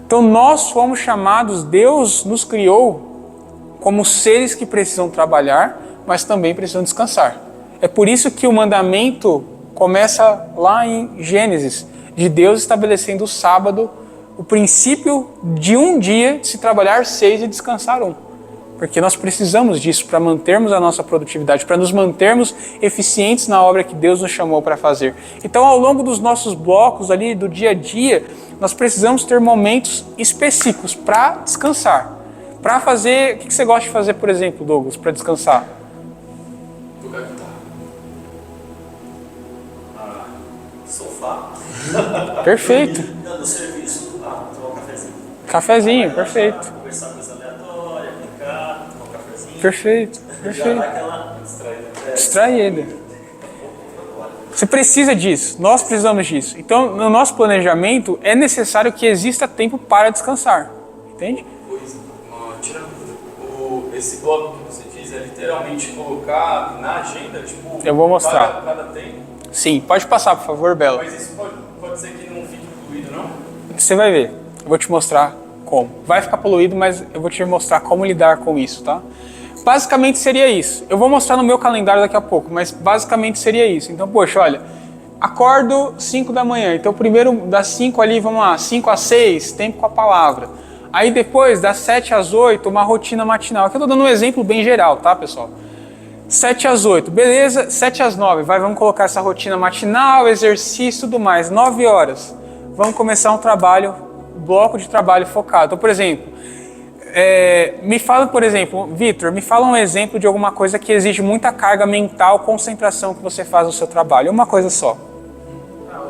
Então nós fomos chamados, Deus nos criou como seres que precisam trabalhar, mas também precisam descansar. É por isso que o mandamento começa lá em Gênesis, de Deus estabelecendo o sábado, o princípio de um dia de se trabalhar 6 e descansar 1. Porque nós precisamos disso para mantermos a nossa produtividade, para nos mantermos eficientes na obra que Deus nos chamou para fazer. Então, ao longo dos nossos blocos ali, do dia a dia, nós precisamos ter momentos específicos para descansar. Para fazer... O que você gosta de fazer, por exemplo, Douglas, para descansar? Tocar guitarra. Sofá. Perfeito. No serviço, tomar um cafezinho. Cafezinho, perfeito. Conversar coisa aleatória, brincar, tomar um cafezinho. Perfeito, Já dá aquela distraída. Você precisa disso, nós precisamos disso. Então, no nosso planejamento, é necessário que exista tempo para descansar. Entende? Esse bloco que você diz é literalmente colocar na agenda, tipo... Eu vou mostrar. Cada tempo. Sim, pode passar, por favor, Bela. Mas isso pode ser que não fique fluido, não? Você vai ver. Eu vou te mostrar como. Vai ficar poluído, mas eu vou te mostrar como lidar com isso, tá? Basicamente seria isso. Eu vou mostrar no meu calendário daqui a pouco, mas basicamente seria isso. Então, poxa, olha, acordo 5 da manhã. Então, primeiro das 5 ali, vamos lá, 5 às 6, tempo com a palavra. Aí depois, das 7 às 8, uma rotina matinal. Aqui eu tô dando um exemplo bem geral, tá, pessoal? 7 às 8, beleza? 7 às 9, vamos colocar essa rotina matinal, exercício e tudo mais. 9 horas, vamos começar um trabalho, bloco de trabalho focado. Então, por exemplo, me fala, por exemplo, Vitor, me fala um exemplo de alguma coisa que exige muita carga mental, concentração que você faz no seu trabalho. Uma coisa só.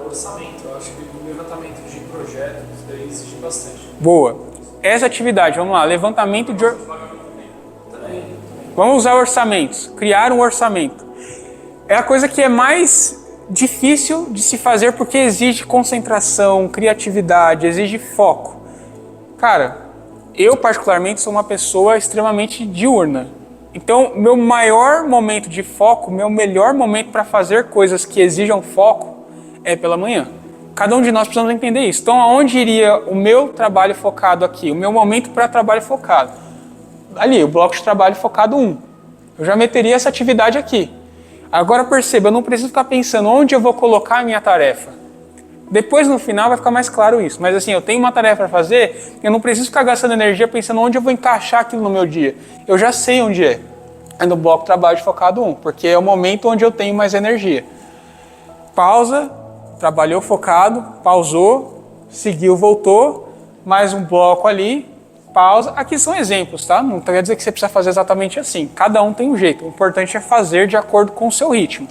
O orçamento, eu acho que o levantamento de projetos daí exige bastante. Boa. Essa atividade, vamos lá, levantamento de... Vamos usar orçamentos, criar um orçamento. É a coisa que é mais difícil de se fazer porque exige concentração, criatividade, exige foco. Cara, eu particularmente sou uma pessoa extremamente diurna. Então, meu maior momento de foco, meu melhor momento para fazer coisas que exijam foco é pela manhã. Cada um de nós precisamos entender isso. Então, aonde iria o meu trabalho focado aqui? O meu momento para trabalho focado? Ali, o bloco de trabalho focado 1. Eu já meteria essa atividade aqui. Agora perceba, eu não preciso ficar pensando onde eu vou colocar a minha tarefa. Depois, no final, vai ficar mais claro isso. Mas assim, eu tenho uma tarefa para fazer, eu não preciso ficar gastando energia pensando onde eu vou encaixar aquilo no meu dia. Eu já sei onde é. É no bloco de trabalho focado 1, porque é o momento onde eu tenho mais energia. Pausa, trabalhou focado, pausou, seguiu, voltou, mais um bloco ali, pausa. Aqui são exemplos, tá? Não quer dizer que você precisa fazer exatamente assim. Cada um tem um jeito. O importante é fazer de acordo com o seu ritmo.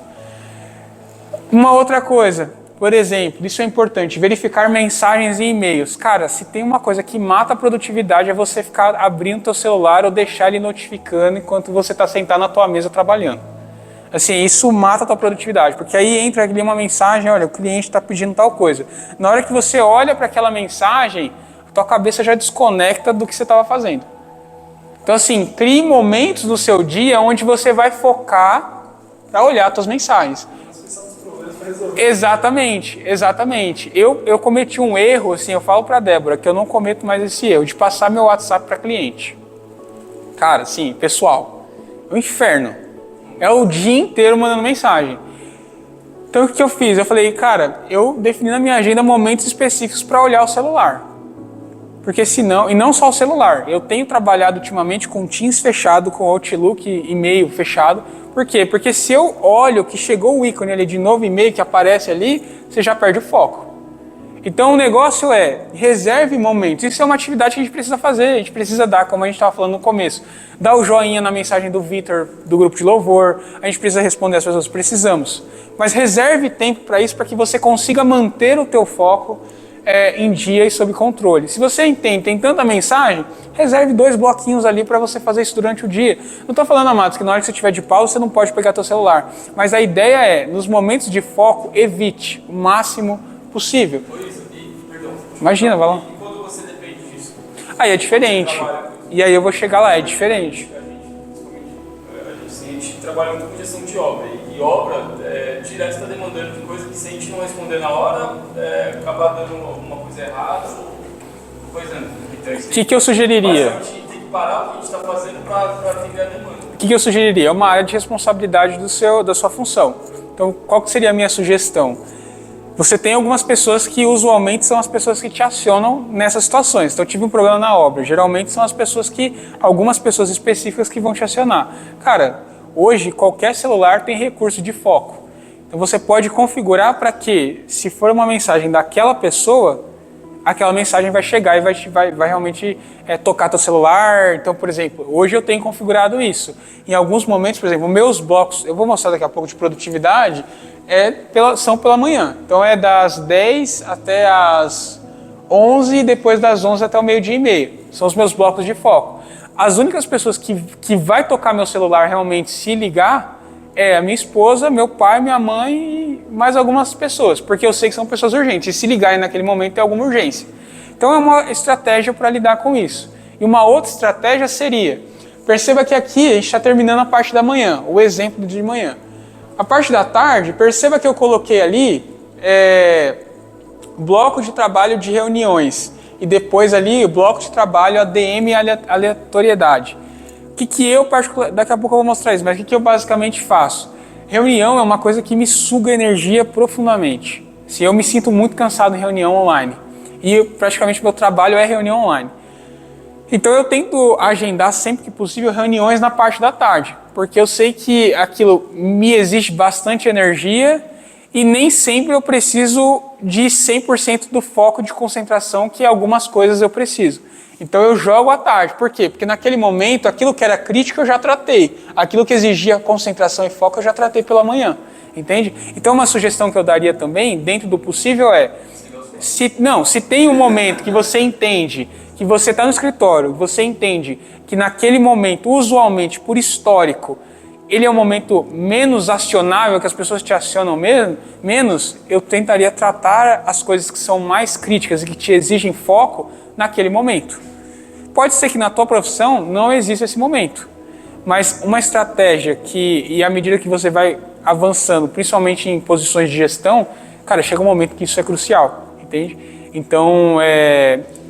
Uma outra coisa, por exemplo, isso é importante, verificar mensagens e e-mails. Cara, se tem uma coisa que mata a produtividade é você ficar abrindo o teu celular ou deixar ele notificando enquanto você está sentado na tua mesa trabalhando. Assim, isso mata a tua produtividade, porque aí entra ali uma mensagem, olha, o cliente está pedindo tal coisa. Na hora que você olha para aquela mensagem, a tua cabeça já desconecta do que você estava fazendo. Então assim, crie momentos no seu dia onde você vai focar para olhar as tuas mensagens. Exatamente, exatamente. Eu cometi um erro, assim, eu falo para Débora que eu não cometo mais esse erro, de passar meu WhatsApp para cliente. Cara, assim, pessoal, é um inferno. É o dia inteiro mandando mensagem. Então o que eu fiz? Eu falei, cara, eu defini na minha agenda momentos específicos para olhar o celular. Porque senão, e não só o celular, eu tenho trabalhado ultimamente com Teams fechado, com Outlook, e-mail fechado. Por quê? Porque se eu olho que chegou o ícone ali de novo e-mail que aparece ali, você já perde o foco. Então o negócio é, reserve momentos. Isso é uma atividade que a gente precisa fazer, a gente precisa dar, como a gente estava falando no começo. Dar o joinha na mensagem do Vitor, do grupo de louvor, a gente precisa responder as pessoas, precisamos. Mas reserve tempo para isso, para que você consiga manter o teu foco em dia e sob controle. Se você entende, tem tanta mensagem, reserve 2 bloquinhos ali para você fazer isso durante o dia. Não estou falando, amados, que na hora que você estiver de pausa, você não pode pegar teu celular. Mas a ideia é, nos momentos de foco, evite o máximo possível. Imagina, vai lá. E quando você depende disso? Aí é diferente. E aí eu vou chegar lá, é diferente. A gente trabalha muito com gestão de obra. E obra, direto está demandando de coisa que se a gente não responder na hora, acaba dando uma coisa errada. Então, O que eu sugeriria? A gente tem que parar o que a gente está fazendo para atender a demanda. O que eu sugeriria? É uma área de responsabilidade da sua função. Então, qual que seria a minha sugestão? Você tem algumas pessoas que usualmente são as pessoas que te acionam nessas situações. Então eu tive um problema na obra. Geralmente são algumas pessoas específicas que vão te acionar. Cara, hoje qualquer celular tem recurso de foco. Então você pode configurar para que, se for uma mensagem daquela pessoa, aquela mensagem vai chegar e vai realmente tocar teu celular. Então, por exemplo, hoje eu tenho configurado isso. Em alguns momentos, por exemplo, meus blocos, eu vou mostrar daqui a pouco de produtividade, são pela manhã. Então é das 10 até as 11 e depois das 11 até o meio-dia e meio. São os meus blocos de foco. As únicas pessoas que vai tocar meu celular realmente se ligar é a minha esposa, meu pai, minha mãe e mais algumas pessoas, porque eu sei que são pessoas urgentes. E se ligarem naquele momento tem alguma urgência. Então é uma estratégia para lidar com isso. E uma outra estratégia seria, perceba que aqui a gente está terminando a parte da manhã, o exemplo de manhã. A parte da tarde, perceba que eu coloquei ali bloco de trabalho de reuniões e depois ali o bloco de trabalho ADM e aleatoriedade. O que eu daqui a pouco eu vou mostrar isso, mas o que eu basicamente faço? Reunião é uma coisa que me suga energia profundamente. Se eu me sinto muito cansado em reunião online e praticamente meu trabalho é reunião online. Então eu tento agendar sempre que possível reuniões na parte da tarde, porque eu sei que aquilo me exige bastante energia e nem sempre eu preciso de 100% do foco de concentração que algumas coisas eu preciso. Então eu jogo à tarde. Por quê? Porque naquele momento aquilo que era crítico eu já tratei, aquilo que exigia concentração e foco eu já tratei pela manhã, entende? Então uma sugestão que eu daria também, dentro do possível se tem um momento que você entende que você está no escritório, você entende que naquele momento, usualmente, por histórico, ele é um momento menos acionável, que as pessoas te acionam menos, eu tentaria tratar as coisas que são mais críticas e que te exigem foco naquele momento. Pode ser que na tua profissão não exista esse momento, mas uma estratégia e à medida que você vai avançando, principalmente em posições de gestão, cara, chega um momento que isso é crucial, entende? Então,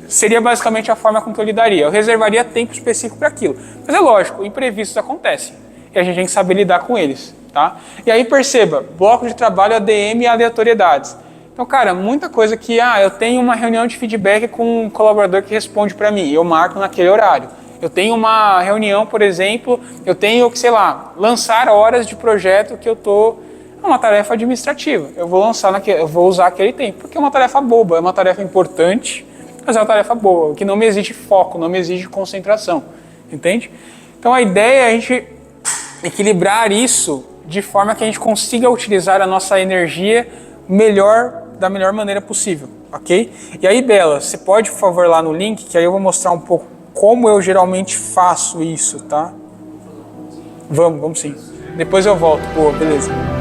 seria basicamente a forma com que eu lidaria. Eu reservaria tempo específico para aquilo. Mas é lógico, imprevistos acontecem. E a gente tem que saber lidar com eles, tá? E aí perceba, bloco de trabalho ADM e aleatoriedades. Então, cara, muita coisa que, eu tenho uma reunião de feedback com um colaborador que responde para mim, eu marco naquele horário. Eu tenho uma reunião, por exemplo, eu tenho que, lançar horas de projeto que eu tô... É uma tarefa administrativa. Eu vou usar aquele tempo, porque é uma tarefa boba, é uma tarefa importante, mas é uma tarefa boa, que não me exige foco, não me exige concentração, entende? Então a ideia é a gente equilibrar isso de forma que a gente consiga utilizar a nossa energia da melhor maneira possível, ok? E aí, Bela, você pode, por favor, lá no link, que aí eu vou mostrar um pouco como eu geralmente faço isso, tá? Vamos sim. Depois eu volto. Pô, beleza.